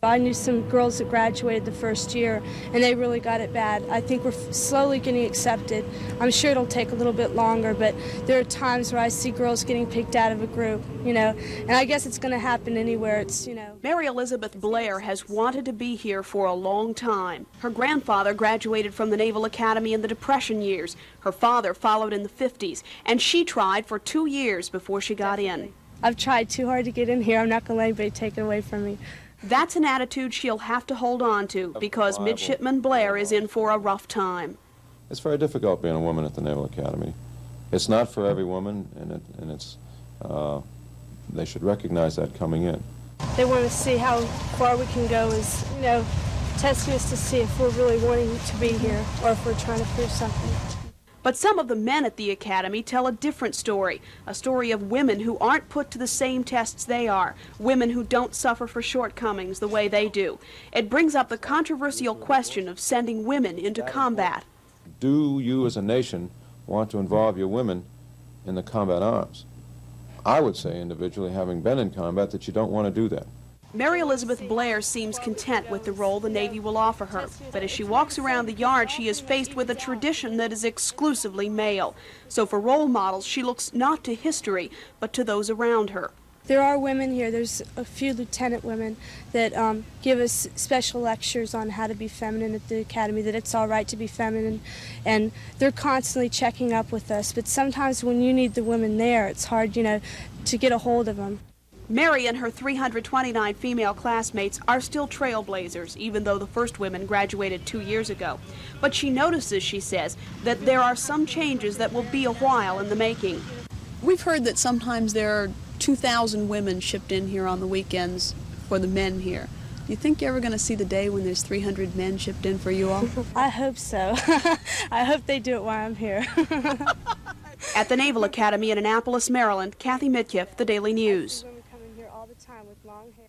I knew some girls that graduated the first year, and they really got it bad. I think we're slowly getting accepted. I'm sure it'll take a little bit longer, but there are times where I see girls getting picked out of a group, you know, and I guess it's going to happen anywhere. It's, you know. Mary Elizabeth Blair has wanted to be here for a long time. Her grandfather graduated from the Naval Academy in the Depression years. Her father followed in the 50s, and she tried for 2 years before she got in. I've tried too hard to get in here. I'm not going to let anybody take it away from me. That's an attitude she'll have to hold on to because Midshipman Blair is in for a rough time. It's very difficult being a woman at the Naval Academy. It's not for every woman, and they should recognize that coming in. They want to see how far we can go as, you know, testing us to see if we're really wanting to be here or if we're trying to prove something. But some of the men at the Academy tell a different story, a story of women who aren't put to the same tests they are, women who don't suffer for shortcomings the way they do. It brings up the controversial question of sending women into combat. Do you as a nation want to involve your women in the combat arms? I would say individually, having been in combat, that you don't want to do that. Mary Elizabeth Blair seems content with the role the Navy will offer her, but as she walks around the yard, she is faced with a tradition that is exclusively male. So for role models, she looks not to history, but to those around her. There are women here. There's a few lieutenant women that give us special lectures on how to be feminine at the Academy, that it's all right to be feminine, and they're constantly checking up with us. But sometimes when you need the women there, it's hard, you know, to get a hold of them. Mary and her 329 female classmates are still trailblazers, even though the first women graduated 2 years ago. But she notices, she says, that there are some changes that will be a while in the making. We've heard that sometimes there are 2,000 women shipped in here on the weekends for the men here. Do you think you're ever going to see the day when there's 300 men shipped in for you all? I hope so. I hope they do it while I'm here. At the Naval Academy in Annapolis, Maryland, Kathy Mitkiff, The Daily News. All the time with long hair.